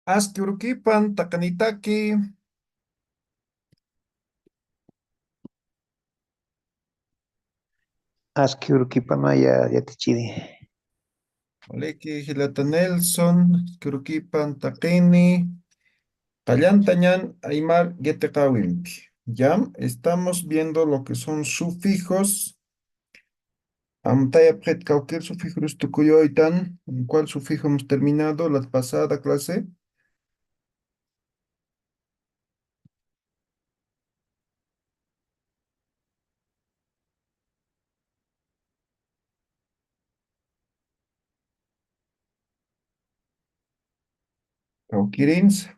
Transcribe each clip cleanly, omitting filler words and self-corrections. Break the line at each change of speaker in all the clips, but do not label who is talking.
Askirukipan takanitaki,
Aski urkipamaya yatichidi.
oleki hilata Nelson, Askirukipan takini, Kallantañan Aymar Getekawimpi. Ya estamos viendo lo que son sufijos. Amtaya pret cualquier sufijos tukuyoitan. ¿En cuál sufijo hemos terminado la pasada clase? Cauquirins.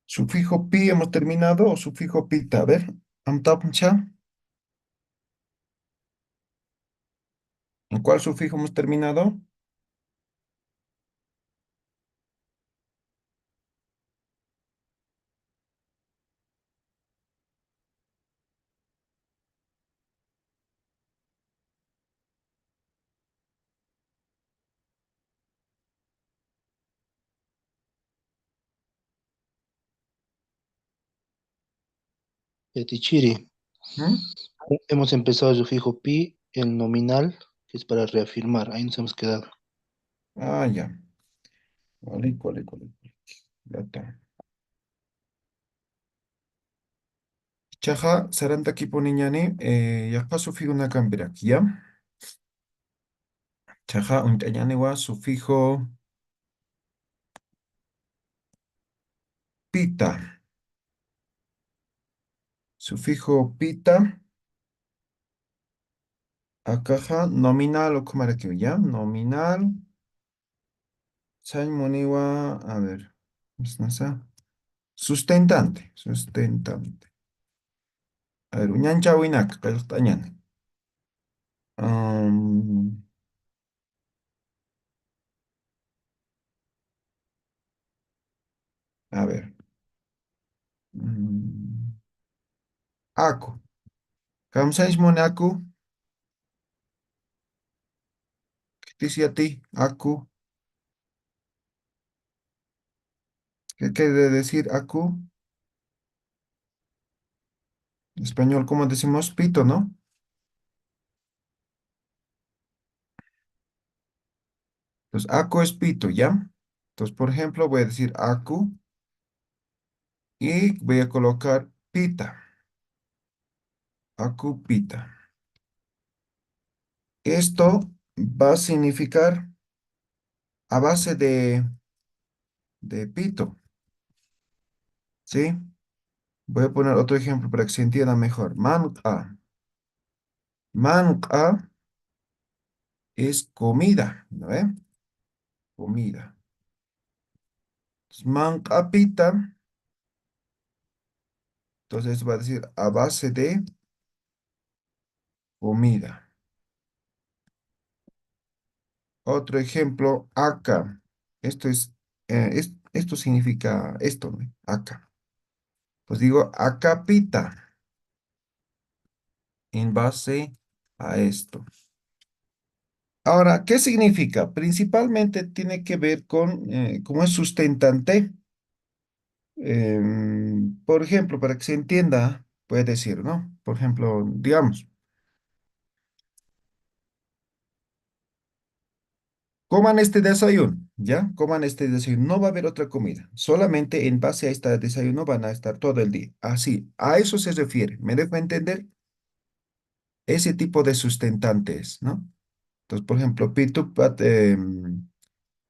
Sufijo pi hemos terminado o sufijo pita. A ver, amtapcha. ¿En cuál sufijo hemos terminado?
Yatichiri.
¿Mm?
Hemos empezado el sufijo pi, el nominal, que es para reafirmar. Ahí nos hemos quedado.
Ah, ya. Vale, cuál, cuál. Ya está. Chaja, saranta kipuniñani, yapa sufijo una cambirak, ¿ya? Chaja, untañani sufijo pita. Sufijo pita, akaja, nominal o como era que ya, nominal, muniwa, a ver, sustentante, sustentante. A ver, uñancha winak, kayustañani. Um, a ver, mm, aku. Kamsaish monaku, ¿qué te dice a ti? Aku, ¿qué quiere decir aku? En español, ¿cómo decimos pito, no? Entonces, aku es pito, ¿ya? Entonces, por ejemplo, voy a decir aku y voy a colocar pita, aku pita. Esto va a significar a base de pito, ¿sí? Voy a poner otro ejemplo para que se entienda mejor. Manca. Manca es comida, ¿no ve? Comida. Manca pita, entonces va a decir a base de comida. Otro ejemplo, acá. Esto esto significa esto, ¿no? Acá. Pues digo acá pita en base a esto. Ahora, ¿qué significa? Principalmente tiene que ver con cómo es sustentante. Por ejemplo, para que se entienda, puede decir, ¿no? Por ejemplo, digamos, coman este desayuno, ¿ya? Coman este desayuno. No va a haber otra comida. Solamente en base a este desayuno van a estar todo el día. Así, a eso se refiere. ¿Me dejo entender? Ese tipo de sustentantes, ¿no? Entonces, por ejemplo,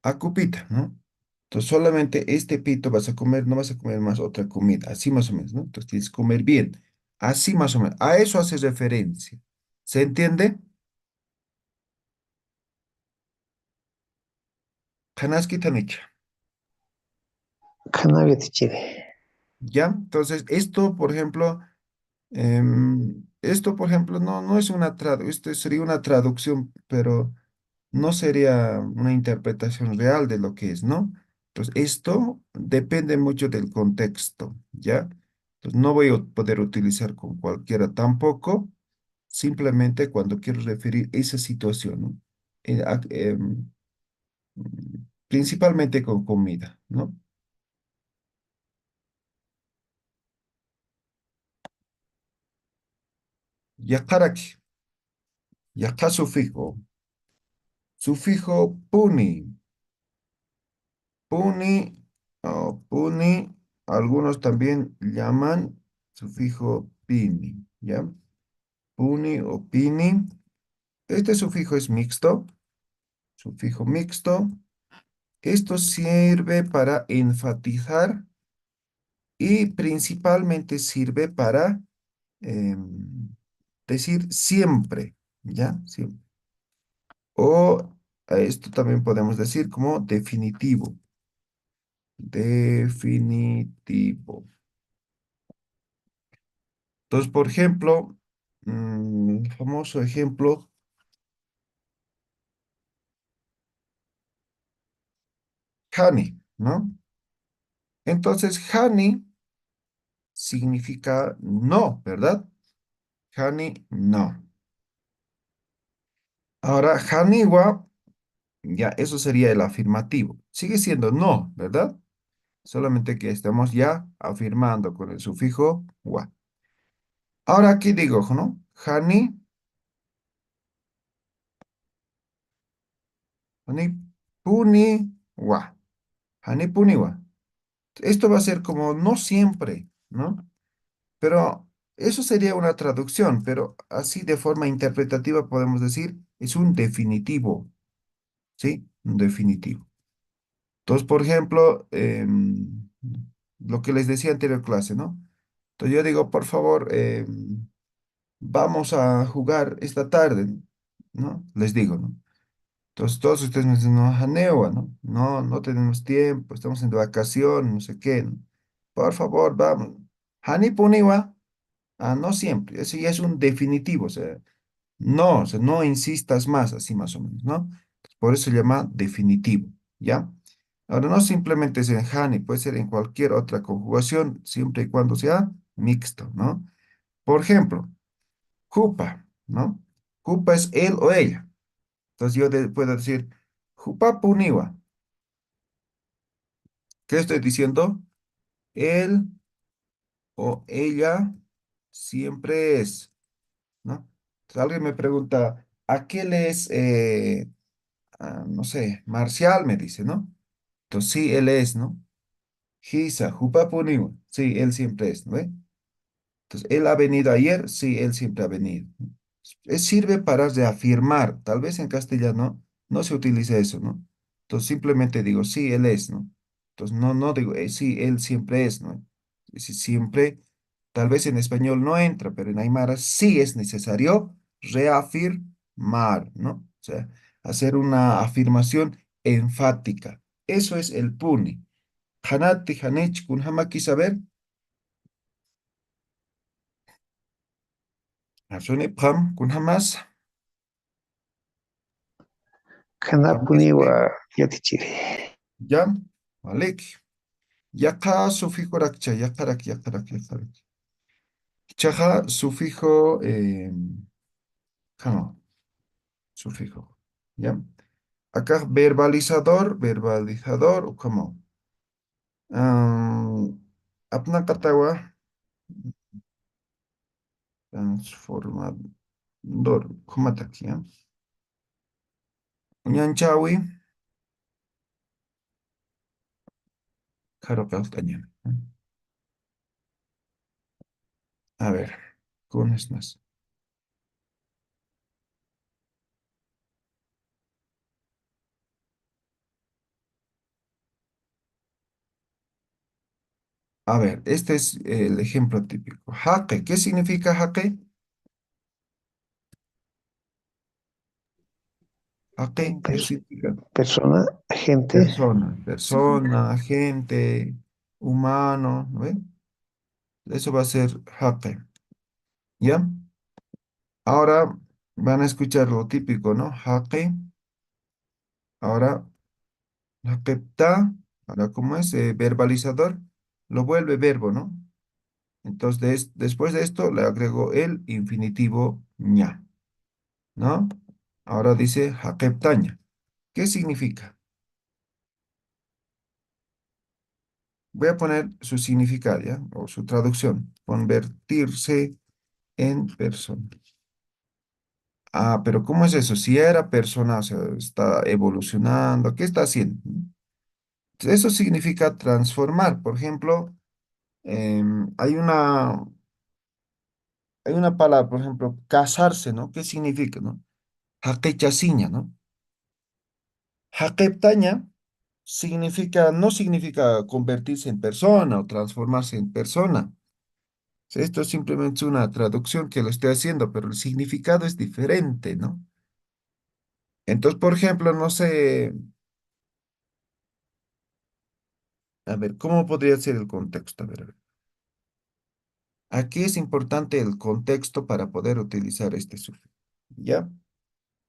acupita, ¿no? Entonces, solamente este pito vas a comer, no vas a comer más otra comida, así más o menos, ¿no? Entonces, tienes que comer bien. Así más o menos. A eso hace referencia. ¿Se entiende? Kanaski Tanicha.
Kanaga tichiri.
¿Ya? Entonces, esto, por ejemplo, esto, por ejemplo, no es una esto sería una traducción, pero no sería una interpretación real de lo que es, ¿no? Entonces, esto depende mucho del contexto, ¿ya? Entonces, no voy a poder utilizar con cualquiera tampoco, simplemente cuando quiero referir esa situación, ¿no? Principalmente con comida, ¿no? Yakaraki, yaka sufijo puni, puni, puni, algunos también llaman sufijo pini, ¿ya? Puni o pini. Este sufijo es mixto, sufijo mixto. Esto sirve para enfatizar y principalmente sirve para decir siempre, ¿ya? Siempre. O a esto también podemos decir como definitivo, definitivo. Entonces, por ejemplo, famoso ejemplo, honey, ¿no? Entonces, honey significa no, ¿verdad? Honey, no. Ahora, haniwa, ya, eso sería el afirmativo. Sigue siendo no, ¿verdad? Solamente que estamos ya afirmando con el sufijo wa. Ahora aquí digo, ¿no? Hani, hani puni wa. Hani puni wa. Esto va a ser como no siempre, ¿no? Pero eso sería una traducción, pero así de forma interpretativa podemos decir, es un definitivo, ¿sí? Un definitivo. Entonces, por ejemplo, lo que les decía anterior clase, ¿no? Entonces yo digo, por favor, vamos a jugar esta tarde, ¿no? Les digo, ¿no? Entonces todos ustedes me dicen, no, Janewa, ¿no? No, no tenemos tiempo, estamos en vacación, no sé qué, ¿no? Por favor, vamos. Hani puniwa, no siempre, eso ya es un definitivo, o sea, no insistas más, así más o menos, ¿no? Por eso se llama definitivo, ¿ya? Ahora, no simplemente es en Hani, puede ser en cualquier otra conjugación, siempre y cuando sea mixto, ¿no? Por ejemplo, Jupa, ¿no? Jupa es él o ella. Entonces yo puedo decir, Jupa puniwa. ¿Qué estoy diciendo? Él o ella siempre es, ¿no? Entonces alguien me pregunta, ¿a qué le es, no sé, Marcial? Me dice, ¿no? Entonces sí, él es, ¿no? Hisa, Jupa puniwa. Sí, él siempre es, ¿no? Entonces, ¿él ha venido ayer? Sí, él siempre ha venido. Sirve para reafirmar. Tal vez en castellano no se utiliza eso, ¿no? Entonces, simplemente digo, sí, él es, ¿no? Entonces, no digo, sí, él siempre es, ¿no? Siempre, tal vez en español no entra, pero en Aymara sí es necesario reafirmar, ¿no? O sea, hacer una afirmación enfática. Eso es el puni. Hanati, hanech, kun hamaki saber. Asuni pam, kun hamas.
Kanapuni wa
Pamispe.
yatichiri.
Ya, Malik. Yaqa sufijo rakcha, yaqarak. Chaja sufijo, no, sufijo. ¿Ya? Acá verbalizador, ¿cómo? Apna katawa, transformador, ¿cómo está aquí? Ñanchawi, claro, castaña. A ver, con es más. A ver, este es el ejemplo típico. Jaque, ¿qué significa jaque? Jaque, ¿qué
Pers-
significa?
persona, gente.
Persona, gente, humano, ¿no ve? Eso va a ser jaque, ¿ya? Ahora van a escuchar lo típico, ¿no? Jaque, ahora jaquepta, ahora ¿cómo es? Verbalizador, lo vuelve verbo, ¿no? Entonces, después de esto le agrego el infinitivo ña, ¿no? Ahora dice jaqueptaña. ¿Qué significa? Voy a poner su significado, ¿ya? O su traducción. Convertirse en persona. Ah, pero ¿cómo es eso? Si era persona, o sea, está evolucionando, ¿qué está haciendo? Eso significa transformar. Por ejemplo, hay una palabra, por ejemplo, casarse, ¿no? ¿Qué significa, no? Jaquechasiña, ¿no? Jaqueptaña significa, no significa convertirse en persona o transformarse en persona. Sea, esto es simplemente una traducción que lo estoy haciendo, pero el significado es diferente, ¿no? Entonces, por ejemplo, no sé, a ver, ¿cómo podría ser el contexto? A ver. Aquí es importante el contexto para poder utilizar este sufijo, ¿ya?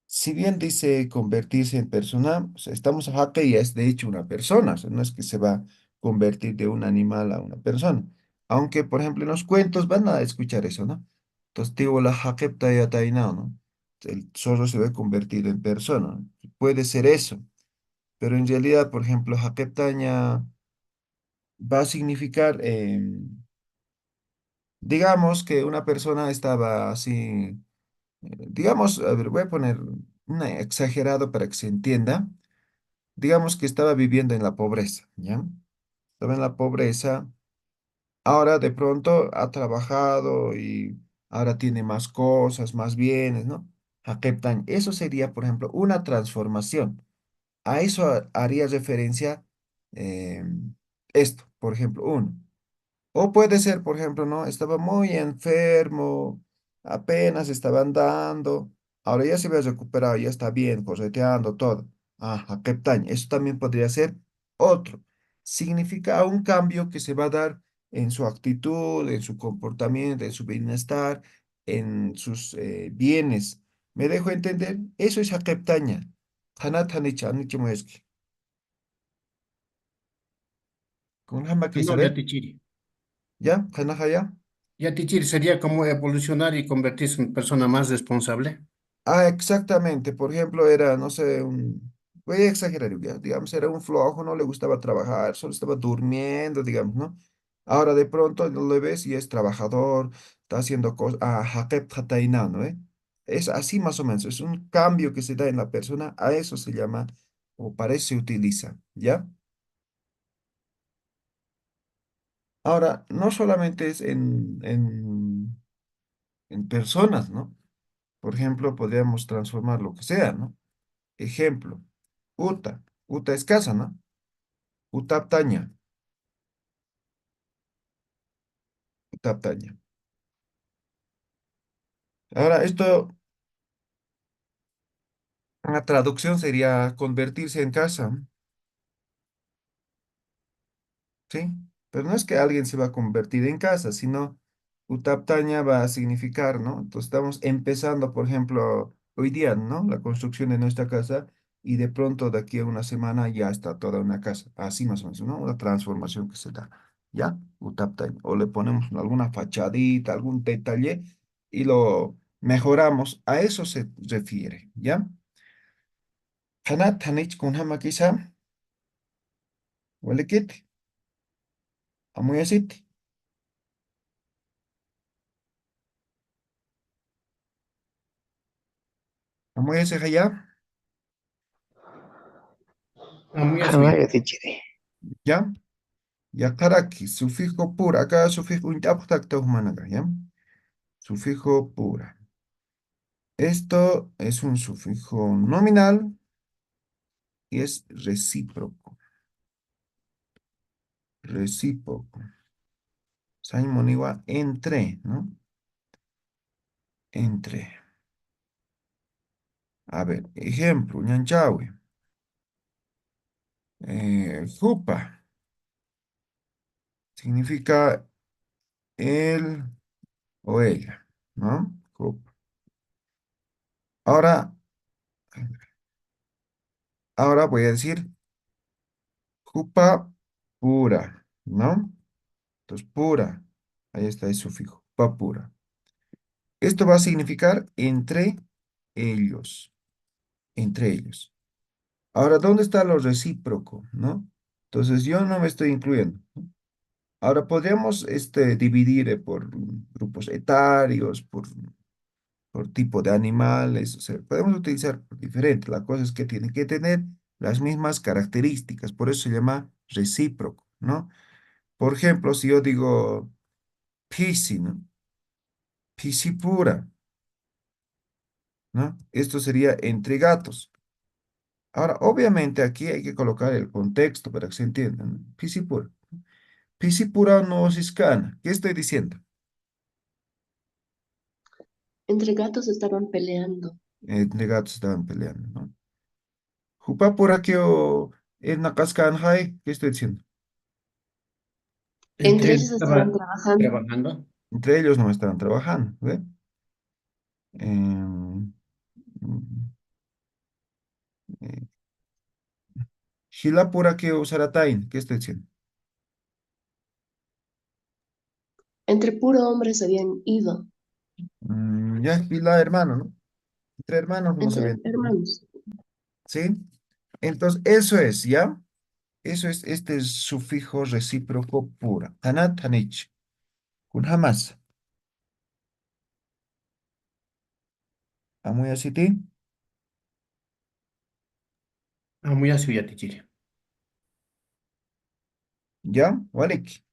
Si bien dice convertirse en persona, o sea, estamos a jaque y es de hecho una persona, o sea, no es que se va a convertir de un animal a una persona. Aunque, por ejemplo, en los cuentos van a escuchar eso, ¿no? Entonces, digo, la jaquepta ya tainao, ¿no? El zorro se va a convertir en persona, ¿no? Puede ser eso, pero en realidad, por ejemplo, jaqueptaña va a significar, digamos que una persona estaba así, digamos, a ver, voy a poner un exagerado para que se entienda. Digamos que estaba viviendo en la pobreza, ¿ya? Estaba en la pobreza, ahora de pronto ha trabajado y ahora tiene más cosas, más bienes, ¿no? Aceptan. Eso sería, por ejemplo, una transformación. A eso haría referencia eh, esto, por ejemplo, uno. O puede ser, por ejemplo, ¿no? Estaba muy enfermo, apenas estaba andando, ahora ya se había recuperado, ya está bien, correteando, todo. Ajá, Keptañ, eso también podría ser otro. Significa un cambio que se va a dar en su actitud, en su comportamiento, en su bienestar, en sus bienes. ¿Me dejo entender? Eso es Hakeptaña. Hanat Hanicha, Anichimoeski. Con Hama
No, ya
Kisabe,
Tichiri.
¿ya? Hanajaya.
Ya Tichiri sería como evolucionar y convertirse en persona más responsable.
Ah, exactamente. Por ejemplo, era, no sé, voy a exagerar, ya, digamos, era un flojo, no le gustaba trabajar, solo estaba durmiendo, digamos, ¿no? Ahora de pronto lo ves y es trabajador, está haciendo cosas, jakep hataina, ¿no? Es así más o menos, es un cambio que se da en la persona, a eso se llama, o para eso se utiliza, ¿ya? Ahora, no solamente es en personas, ¿no? Por ejemplo, podríamos transformar lo que sea, ¿no? Ejemplo, Uta. Uta es casa, ¿no? Utaptaña. Utaptaña. Ahora, esto, una traducción sería convertirse en casa, ¿sí? Pero no es que alguien se va a convertir en casa, sino Utaptaña va a significar, ¿no? Entonces estamos empezando, por ejemplo, hoy día, ¿no? La construcción de nuestra casa y de pronto de aquí a una semana ya está toda una casa. Así más o menos, ¿no? Una transformación que se da. ¿Ya? Utaptaña. O le ponemos alguna fachadita, algún detalle y lo mejoramos. A eso se refiere, ¿ya? Hanat hanich kun hamakisa, huele amuyasit, amuyase haya,
Ah, muy
Jana
así.
ya Tichiri.
¿ya? Yakaraki, sufijo pura. Acá sufijo untaptak managa, ¿ya? Sufijo pura. Esto es un sufijo nominal y es recíproco. Recíproco. Saimoniwa entre, ¿no? Entre. A ver, ejemplo, ñanchawi. Jupa significa él o ella, ¿no? Jupa. Ahora, ahora voy a decir jupa pura, ¿no? Entonces, pura. Ahí está el sufijo, jupa pura. Esto va a significar ellos, entre ellos. Ahora, ¿dónde está lo recíproco, no? Entonces, yo no me estoy incluyendo. Ahora, podríamos dividir por grupos etarios, por tipo de animales, o sea, podemos utilizar diferente. La cosa es que tiene que tener las mismas características, por eso se llama recíproco, ¿no? Por ejemplo, si yo digo pisi, ¿no? Pisi pura, ¿no? Esto sería entre gatos. Ahora, obviamente aquí hay que colocar el contexto para que se entienda, ¿no? Pisi pura. Pisi pura no ciscana. ¿Qué estoy diciendo?
Entre gatos estaban peleando.
Entre gatos estaban peleando, ¿no? Jupa pura que o en Nakaskan High, ¿qué estoy diciendo?
Entre
Entre
ellos
ellos estaban
estaba
trabajando.
trabajando.
Entre ellos no estaban trabajando, ¿ve? Em, mm, eh, Gila pura que usaratain, ¿qué estoy diciendo?
Entre puro hombres habían ido.
Ya, Gila hermano, ¿no? Entre hermanos no se
Entre
ven,
hermanos.
¿sí? Entonces, eso es, ¿ya? Eso es este sufijo recíproco pura. Tanat, tanich. Kun jamás. Amuy asiti.
Muy asuyatichiri.
¿Ya? Walik.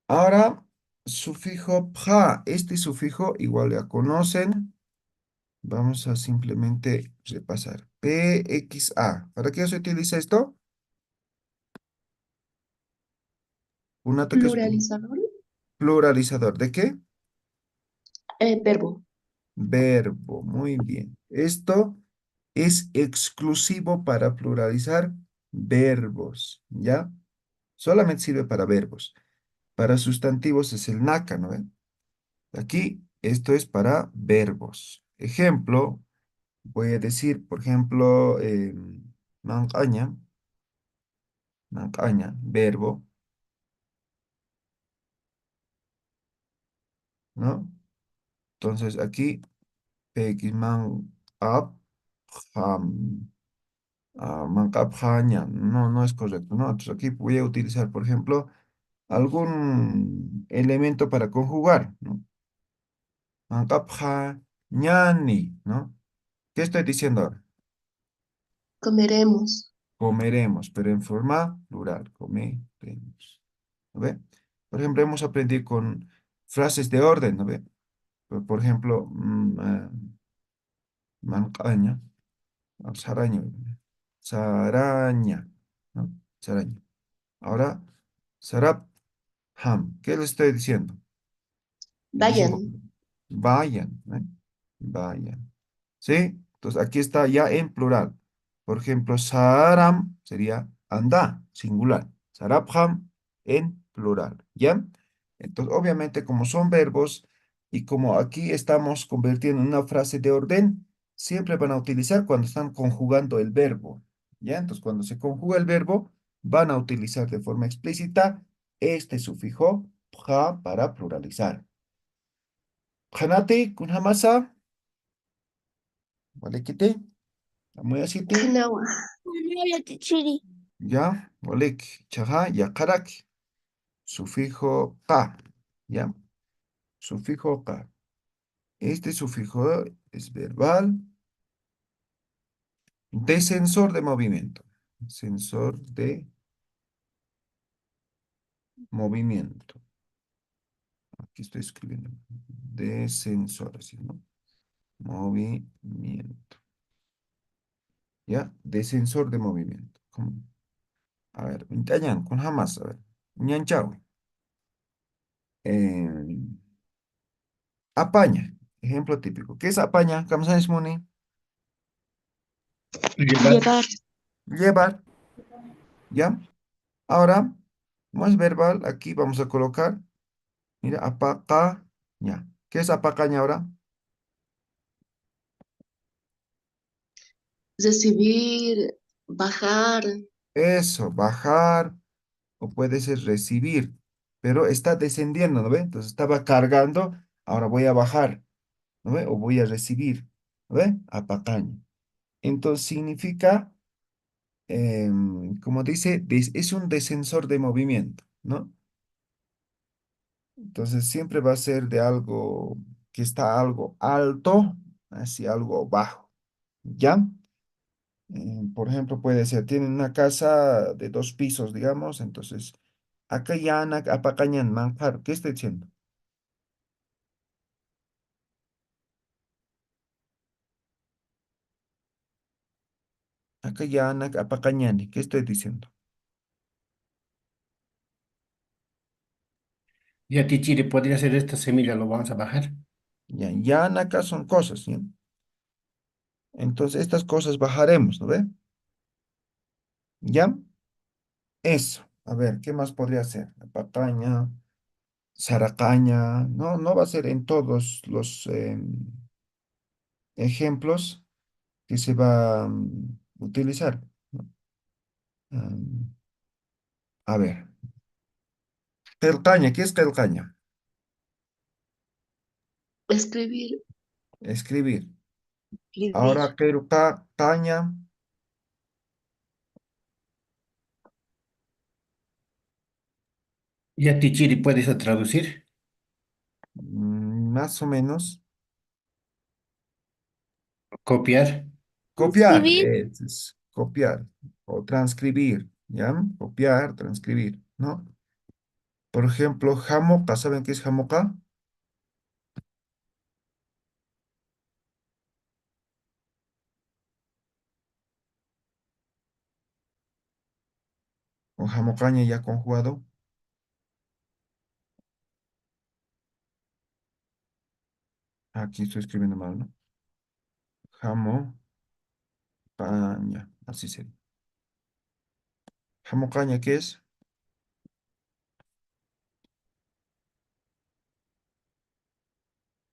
Ahora, sufijo pja. Este sufijo igual ya conocen. Vamos a simplemente repasar. PXA. ¿Para qué se utiliza esto? Un ataque es
Pluralizador.
pluralizador. ¿De qué?
Verbo.
Verbo. Muy bien. Esto es exclusivo para pluralizar verbos, ¿ya? Solamente sirve para verbos. Para sustantivos es el naka, ¿no ven? Aquí, esto es para verbos. Ejemplo, voy a decir, por ejemplo, mancaña, mancaña, verbo, ¿no? Entonces aquí, pekisman up, ham, mancapjaña, no, no es correcto, ¿no? Entonces aquí voy a utilizar, por ejemplo, algún elemento para conjugar, ¿no? Mancapjañani, ¿no? ¿Qué estoy diciendo ahora?
Comeremos.
Comeremos, pero en forma plural, comeremos. ¿No ve? Por ejemplo, hemos aprendido con frases de orden, ¿no ve? Por ejemplo, mancaña, saraña, saraña, ¿no? Saraña. Ahora, sarap, ham. ¿Qué le estoy diciendo? Diciendo,
Vayan.
vayan, ¿eh? Vayan. ¿Sí? Entonces aquí está ya en plural. Por ejemplo, saram sería anda, singular. Sarabham en plural. ¿Ya? Entonces, obviamente, como son verbos y como aquí estamos convirtiendo en una frase de orden, siempre van a utilizar cuando están conjugando el verbo. ¿Ya? Entonces, cuando se conjuga el verbo, van a utilizar de forma explícita este sufijo pja para pluralizar. Pjanati, kunhamasa, walekite, amuyasiti.
Kanawa.
Ya, olik, chaja, yakarak, sufijo ka, ya, sufijo ka. Este sufijo es verbal de sensor de movimiento. Sensor de movimiento. Aquí estoy escribiendo. De sensor, así, ¿no? Movimiento. ¿Ya? De sensor de movimiento. A ver, Intañan, con jamás, a ver. Ñanchawi. Eh, apaña, ejemplo típico. ¿Qué es apaña? Kamsanis Muni.
Llevar.
llevar,
Llevar, ¿ya? Ahora, más verbal, aquí vamos a colocar, mira, apacaña. ¿Qué es apacaña ahora?
recibir, bajar,
Eso, bajar o puede ser recibir, pero está descendiendo, ¿no ve? Entonces estaba cargando, ahora voy a bajar, ¿no ve? O voy a recibir, ¿no ve? Apacaña. Entonces significa, como dice, es un descensor de movimiento, ¿no? Entonces siempre va a ser de algo que está algo alto hacia algo bajo, ¿ya? Por ejemplo, puede ser, tienen una casa de 2 pisos, digamos, entonces, acá ya apacañan manjar, ¿qué estoy diciendo? Acá ya apacañani, ¿qué estoy diciendo?
Y a ti, Chile, podría ser esta semilla, lo vamos a bajar.
Ya acá son cosas, ¿sí? Entonces, estas cosas bajaremos, ¿no ve? ¿Ya? Eso. A ver, ¿qué más podría ser? Apacaña, zaracaña, no, no va a ser en todos los ejemplos que se va a utilizar, ¿no? Am, a ver, telcaña, ¿qué es telcaña?
escribir,
Escribir.
escribir,
Ahora, caña,
Y a ti, Chile, puedes traducir,
más o menos.
copiar.
Copiar,
Escribir,
es copiar o transcribir, ¿ya? Copiar, transcribir, ¿no? Por ejemplo, jamoca, ¿saben qué es jamoca? O jamocaña ya conjugado. Aquí estoy escribiendo mal, ¿no? Jamocaña, así sería. Jamocaña, ¿qué es?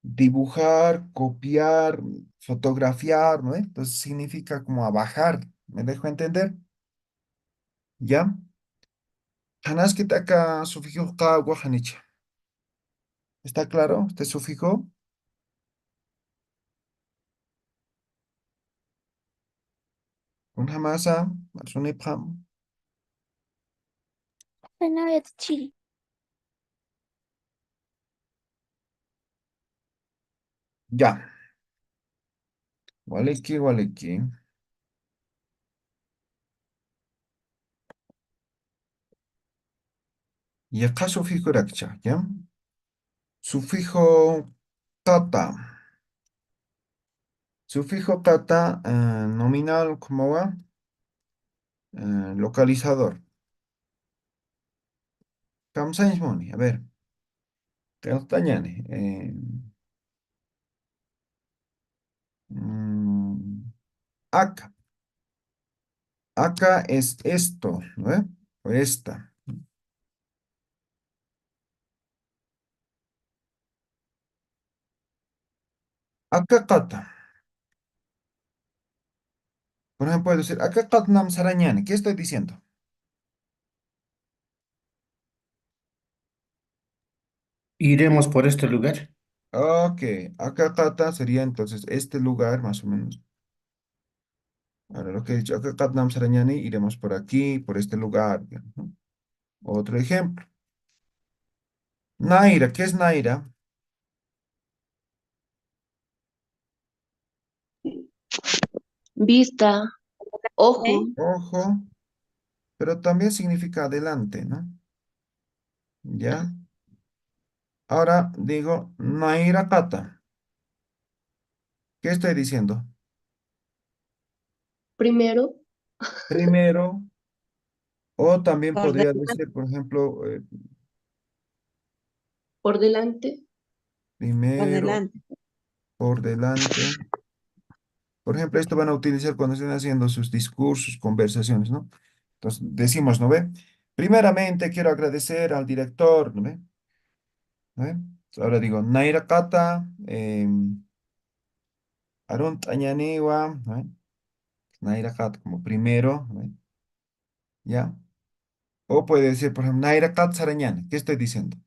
Dibujar, copiar, fotografiar, ¿no? Entonces significa como a bajar, ¿me dejo entender? ¿Ya? Hanaskita acá sufijo ka guajanicha. ¿Está claro este sufijo? Con hamasa, sunipam.
Fenayat Chile.
Ya. Waliki, waliki. Y acá sufijo rakcha, ¿ya? Sufijo tata. Sufijo tata, nominal, ¿cómo va? Localizador. Kamsaismoni, a ver. Castañane. Mm, acá. Acá es esto, ¿no? O esta. Acá kata. Por ejemplo, puedo decir, acá katnam sarañane. ¿Qué estoy diciendo?
Iremos por este lugar.
Ok, acá kata sería entonces este lugar, más o menos. Ahora lo que he dicho, acá katnam sarañane, iremos por aquí, por este lugar, digamos, ¿no? Otro ejemplo. Naira, ¿qué es Naira?
vista, ojo,
Ojo, pero también significa adelante, ¿no? ¿Ya? Ahora digo Naira kata. ¿Qué estoy diciendo?
primero,
Primero, o también podría
Ordenar.
decir, por ejemplo,
por delante,
Primero, por delante. Por ejemplo, esto van a utilizar cuando estén haciendo sus discursos, conversaciones, ¿no? Entonces, decimos, ¿no ve? Primeramente, quiero agradecer al director, ¿no ve? ¿No ve? Ahora digo, Naira Kata, Arun Tañaniwa, ¿no ve? Naira Kata como primero, ¿no ve? ¿Ya? O puede decir, por ejemplo, Naira Kat Sarañana. ¿Qué estoy diciendo?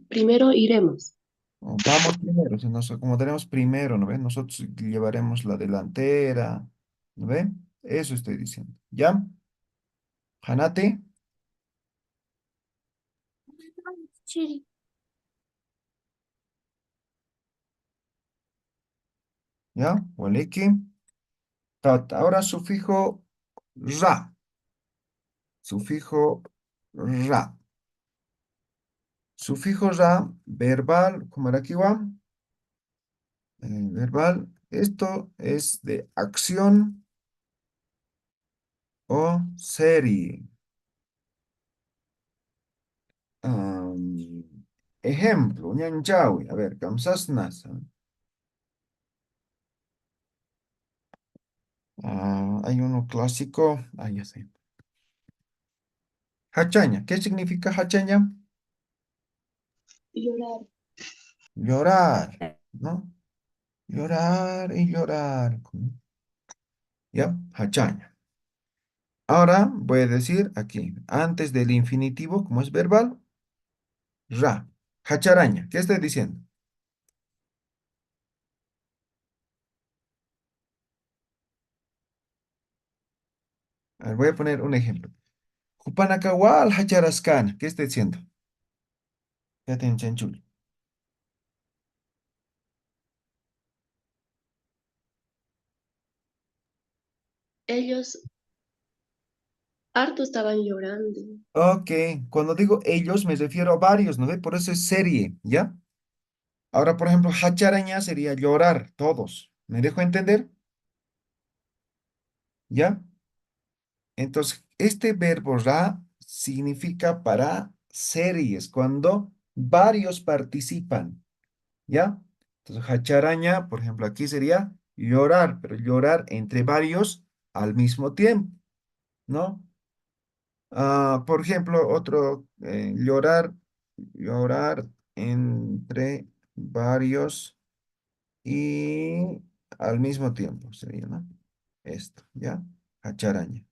primero iremos.
O vamos primero, si nos acomodaremos primero, ¿no ve? Nosotros llevaremos la delantera, ¿no ve? Eso estoy diciendo. ¿Ya? Hanate,
Chiri.
¿ya? Waleki. Tat. Ahora sufijo ra. Sufijo ra. Sufijo ra, verbal, como era aquí va. Verbal. Esto es de acción o serie. Am, ejemplo, ñanchawi. A ver, kamsasnas. Hay uno clásico. Ah, ya sé. Hachaña. ¿Qué significa hachaña?
Llorar.
Llorar, ¿no? Llorar y llorar. ¿Ya? Hachaña. Ahora voy a decir aquí, antes del infinitivo, como es verbal, ra. Hacharaña. ¿Qué estoy diciendo? A ver, voy a poner un ejemplo. Jupanakawal hacharascan. ¿Qué estoy diciendo? Ya tienen chanchul.
Ellos harto estaban llorando.
Ok, cuando digo ellos me refiero a varios, ¿no ve? Por eso es serie, ¿ya? Ahora, por ejemplo, hacharaña sería llorar, todos. ¿Me dejo entender? ¿Ya? Entonces, este verbo ra significa para series, cuando varios participan, ¿ya? Entonces, hacharaña, por ejemplo, aquí sería llorar, pero llorar entre varios al mismo tiempo, ¿no? Por ejemplo, otro, llorar entre varios y al mismo tiempo sería, ¿no? Esto, ¿ya? Hacharaña.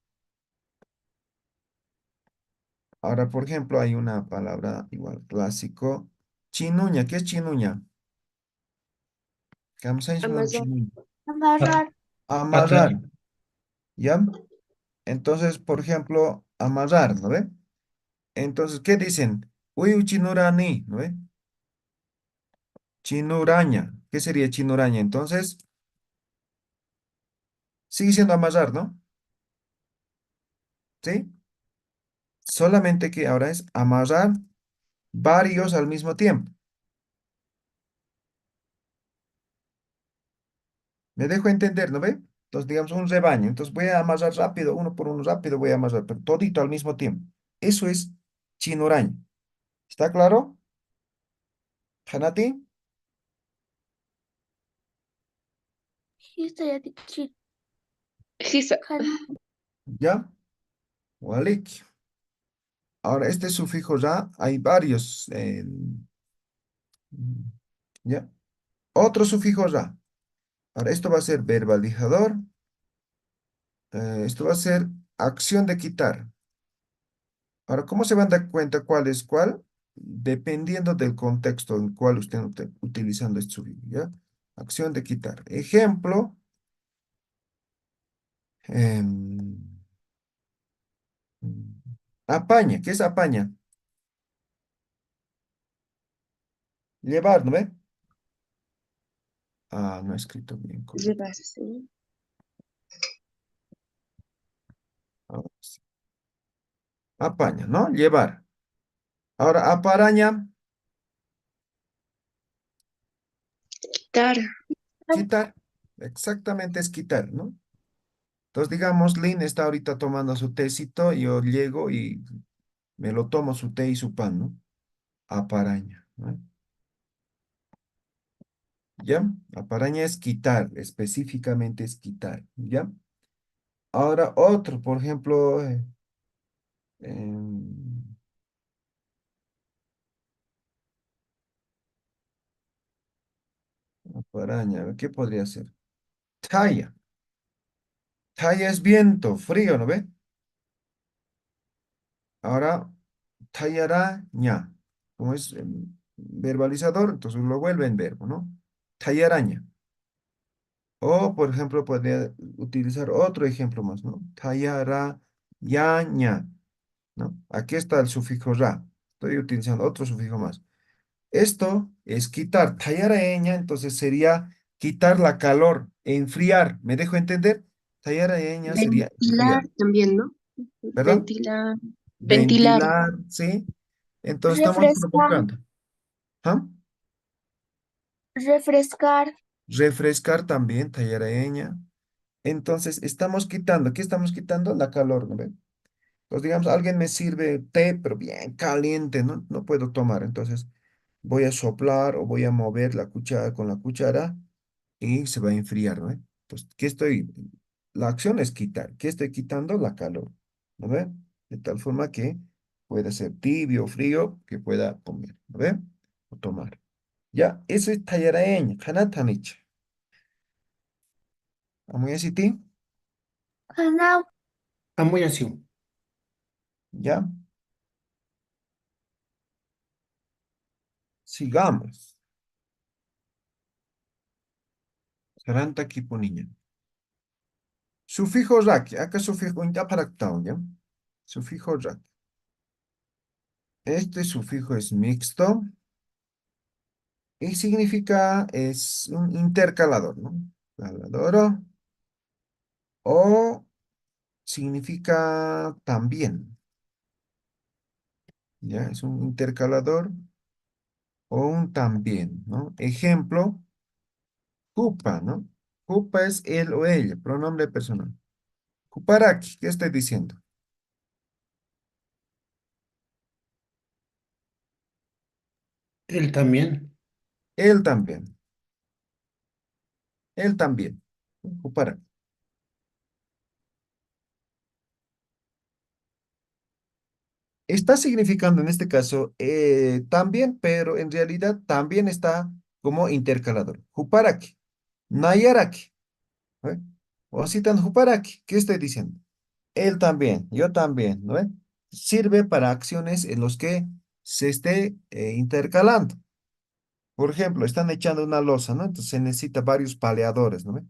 Ahora, por ejemplo, hay una palabra igual clásico. Chinuña, ¿qué es chinuña? Kamsais man
Amazon,
chinuña.
Amarrar.
Amarrar, ¿ya? Entonces, por ejemplo, amarrar, ¿no ve? Entonces, ¿qué dicen? Uy, chinurani, ¿no ve? Chinuraña. ¿Qué sería chinuraña? Entonces, sigue siendo amarrar, ¿no? ¿Sí? Solamente que ahora es amarrar varios al mismo tiempo. Me dejo entender, ¿no ve? Entonces, digamos, un rebaño. Entonces, voy a amasar rápido, uno por uno rápido, voy a amasar, pero todito al mismo tiempo. Eso es chinoraño. ¿Está claro? Hanati,
Hista ya de chiri.
Gisa,
Kan-
¿ya? Walik. Ahora, este sufijo ra, hay varios. ¿Ya? Otro sufijo ra. Ahora, esto va a ser verbalizador. Esto va a ser acción de quitar. Ahora, ¿cómo se van a dar cuenta cuál es cuál? Dependiendo del contexto en el cual estén utilizando este sufijo, ¿ya? Acción de quitar. Ejemplo, em, apaña. ¿Qué es apaña? Llevar, ¿no ve? Ah, no he escrito bien, correcto.
llevarse.
Ahora sí. Apaña, ¿no? Llevar. Ahora, aparaña,
Quitar,
quitar. Exactamente es quitar, ¿no? Entonces, digamos, Lynn está ahorita tomando su tecito, yo llego y Me lo tomo su té y su pan, ¿no? Aparaña, ¿no? ¿Ya? Aparaña es quitar, específicamente es quitar, ¿ya? Ahora otro, por ejemplo, em, aparaña, ¿qué podría ser? Talla. Talla es viento, frío, ¿no ve? Ahora, tallaraña. Como es verbalizador, entonces lo vuelve en verbo, ¿no? Tallaraña. O, por ejemplo, podría utilizar otro ejemplo más, ¿no? Tallarayaña, ¿no? Aquí está el sufijo ra. Estoy utilizando otro sufijo más. Esto es quitar. Tallaraña, entonces sería quitar la calor, enfriar. ¿Me dejo entender? Tallaraña sería
Ventilar
enfriar.
también, ¿no?
¿Perdón?
Ventilar. Ventilar.
Ventilar, ¿sí? Entonces estamos
Refrescar.
provocando. ¿Ah?
Refrescar.
Refrescar también, tallaraña. Entonces estamos quitando. ¿Qué estamos quitando? La calor, ¿no ve? Entonces, digamos, alguien me sirve té, pero bien caliente, ¿no? No puedo tomar. Entonces, voy a soplar o voy a mover la cuchara con la cuchara y se va a enfriar, ¿no ve? Entonces, ¿qué estoy? La acción es quitar. ¿Qué estoy quitando? La calor, ¿no ve? De tal forma que pueda ser tibio o frío que pueda comer, ¿no ve? O tomar. Ya, eso es tallaraeña, hanatanicha. Amuy así,
Canal.
Amuy así.
ya, sigamos. Saranta kipuniña. Sufijo rak, acá sufijo intaparectado, ¿ya? Sufijo rak. Este sufijo es mixto y significa, es un intercalador, ¿no? Calador o significa también, ¿ya? Es un intercalador o un también, ¿no? Ejemplo, cupa, ¿no? Cupa es él o ella, pronombre personal. Cuparaki, ¿qué estoy diciendo?
Él también.
Él también, él también. Cuparaki. Está significando en este caso también, pero en realidad también está como intercalador. Juparaki, Nayaraki, ¿no ve? O citan Juparaki, ¿qué estoy diciendo? Él también, yo también, ¿no ve? Sirve para acciones en los que se esté intercalando. Por ejemplo, están echando una losa, ¿no? Entonces se necesita varios paleadores, ¿no ve?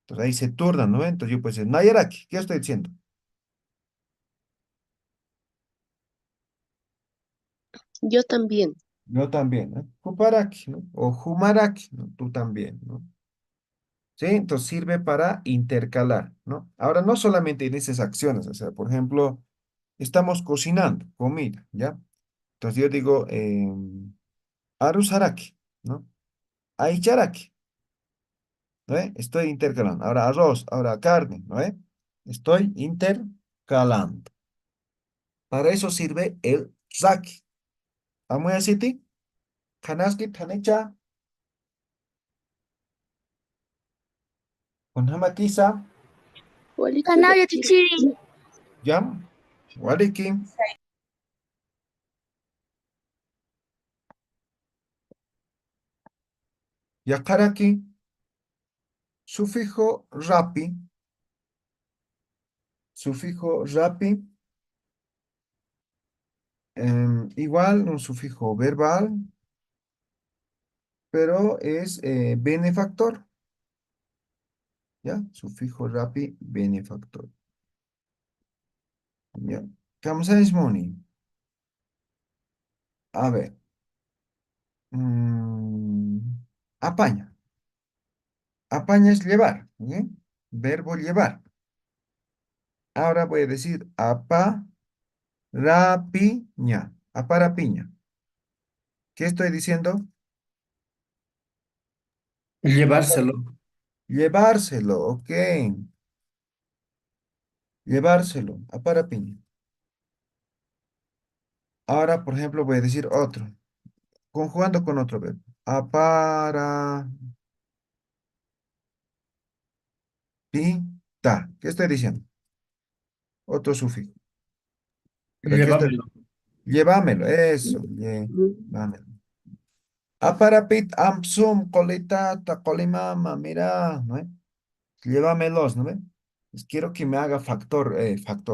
Entonces ahí se turnan, ¿no ve? Entonces yo puedo decir, Nayaraki, ¿qué estoy diciendo?
Yo también.
Yo también, ¿no? Juparaki, ¿no? O Jumaraki, ¿no? Tú también, ¿no? ¿Sí? Entonces sirve para intercalar, ¿no? Ahora, no solamente en esas acciones, o sea, por ejemplo, estamos cocinando comida, ¿ya? Entonces yo digo, arusaraki, ¿no? Aicharaki, ¿no? Estoy intercalando. Ahora arroz, ahora carne, ¿no? Estoy intercalando. Para eso sirve el raki. ¿Vamos a decir? Kanaski, tanecha, con hamakisa,
Canal de Chichiri.
¿ya? Wariki, yakaraki, sufijo rapi. Sufijo rapi, igual un sufijo verbal, pero es benefactor, ¿ya? Sufijo rapi, benefactor, ¿ya? Kamsaismoni. A ver, mm, apaña. Apaña es llevar, ¿bien? Verbo llevar. Ahora voy a decir aparapiña, aparapiña. ¿Qué estoy diciendo?
Llevárselo.
Llevárselo, ok. Llevárselo, aparapiña. Ahora, por ejemplo, voy a decir otro, conjugando con otro verbo. Aparapita. ¿Qué estoy diciendo? Otro sufijo. ¿Pero qué estoy
Llévamelo.
diciendo? Llévamelo, eso, llévamelo. Aparapit amsum colitata colimama, mira, ¿no? Llévamelos, ¿no ve? Pues quiero que me haga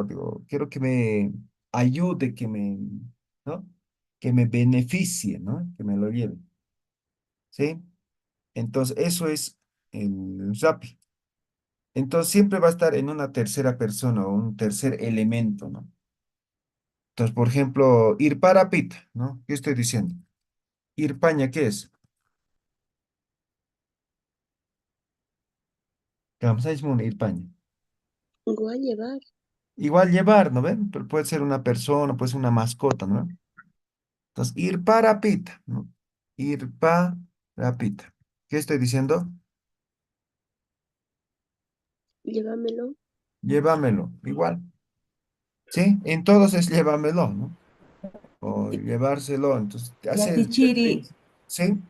digo, quiero que me ayude, ¿no? Que me beneficie, ¿no? Que me lo lleve, ¿sí? Entonces, eso es el Rappi. Entonces, siempre va a estar en una tercera persona o un tercer elemento, ¿no? Entonces, por ejemplo, ir para pita, ¿no? ¿Qué estoy diciendo? Ir paña, ¿qué es? Kamsaismun ir paña.
Igual llevar.
Igual llevar, ¿no ven? Pero puede ser una persona, puede ser una mascota, ¿no? Entonces, ir para pita, ¿no? Ir para pita. ¿Qué estoy diciendo?
Llévamelo.
Llévamelo, igual. ¿Sí? En todos es llévamelo, ¿no? O llevárselo. Entonces, te hace el
Yatichiri,
¿sí?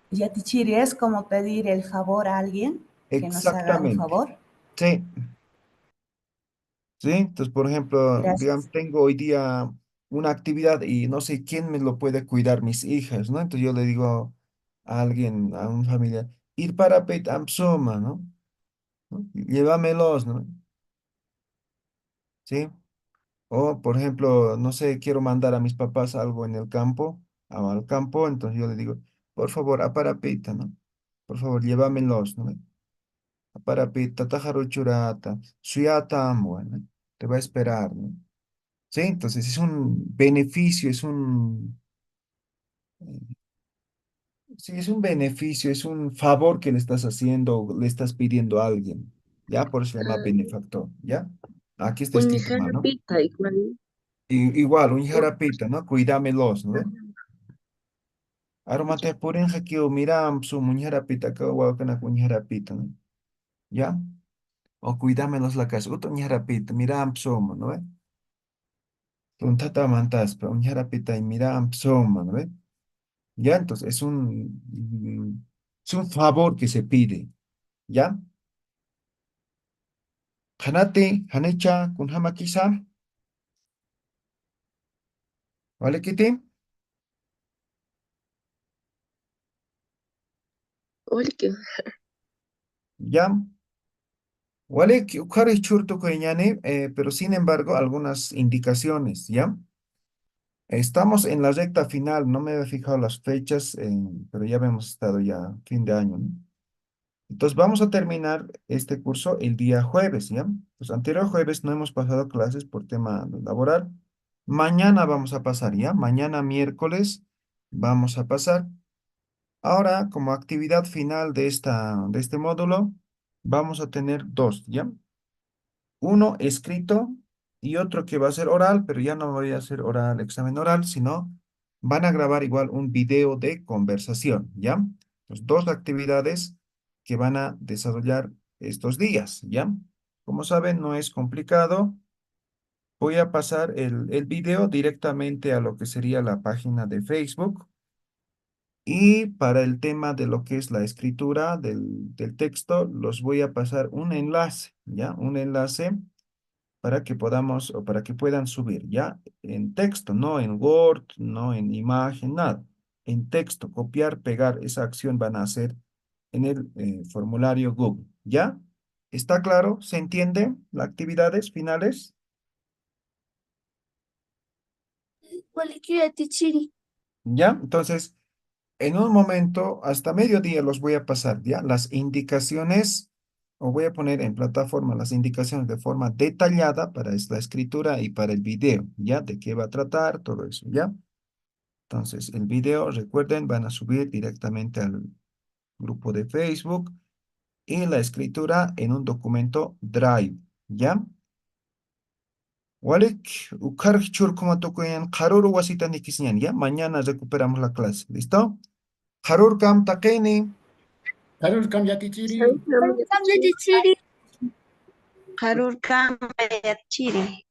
yatichiri es como pedir el favor a alguien que nos haga un
Exactamente.
favor.
Sí, sí. Entonces, por ejemplo, digamos,
Gracias.
tengo hoy día una actividad y no sé quién me lo puede cuidar, mis hijas, ¿no? Entonces yo le digo a alguien, a un familiar, ir para Pet Amsoma, ¿no? ¿No? Llévamelos, ¿no? ¿Sí? O, por ejemplo, no sé, quiero mandar a mis papás algo en el campo, al campo, entonces yo le digo, por favor, aparapita, ¿no? Por favor, llévamelos, ¿no? Aparapita, tajaruchurata, suyata, bueno, te va a esperar, ¿no? Sí, entonces es un beneficio, sí, es un beneficio, es un favor que le estás haciendo, le estás pidiendo a alguien, ¿ya? Por eso se llama
Ah,
benefactor, ¿ya? Aquí está
un
escrito mal, ¿no?
jarapita igual.
Igual, un
O-
jarapita, ¿no? Cuídamelos, ¿no? Aromate purin hakio miram su muñerapita ka wakana kuñerapita, ¿no? ¿Ya? O cuídamelos la casa, otro ñerapita, miram psoma, ¿no ve? Un tata mantas, pero un ñerapita y miram psoma, ¿no ve? ¿Ya? Entonces es un favor que se pide, ¿ya? Hanate, hanecha, kun hamakisa, ¿vale, Kitty?
Oye, que
¿Ya? ¿Vale? Que ukare churto koñane, pero sin embargo, algunas indicaciones, ¿ya? Estamos en la recta final, no me he fijado las fechas, pero ya hemos estado ya fin de año, ¿no? Entonces vamos a terminar este curso el día jueves, ¿ya? Pues anterior jueves no hemos pasado clases por tema laboral. Mañana vamos a pasar, ¿ya? Mañana miércoles vamos a pasar. Ahora, como actividad final de este módulo, vamos a tener dos, ¿ya? Uno escrito y otro que va a ser oral, pero ya no voy a hacer oral, examen oral, sino van a grabar igual un video de conversación, ¿ya? Pues dos actividades que van a desarrollar estos días, ¿ya? Como saben, no es complicado. Voy a pasar el video directamente a lo que sería la página de Facebook. Y para el tema de lo que es la escritura del texto, los voy a pasar un enlace, ¿ya? Un enlace para que podamos o para que puedan subir, ¿ya? En texto, no en Word, no en imagen, nada. En texto, copiar, pegar, esa acción van a hacer en el formulario Google, ¿ya? ¿Está claro? ¿Se entiende las actividades finales?
Cualquier yatichiri.
¿Ya? Entonces, en un momento, hasta mediodía los voy a pasar, ¿ya? Las indicaciones, o voy a poner en plataforma las indicaciones de forma detallada para esta escritura y para el video, ¿ya? De qué va a tratar, todo eso, ¿ya? Entonces, el video, recuerden, van a subir directamente al grupo de Facebook y la escritura en un documento Drive, ¿ya? Walik, ukar churkuma tokuyan, karuru wasita nikisñan, ¿ya? Mañana recuperamos la clase, ¿listo? Harur kam takeni.
Karol, cámbiate, Chiri.
¿sabes? No me
Cambio yatichiri.
Harurkama yachiri.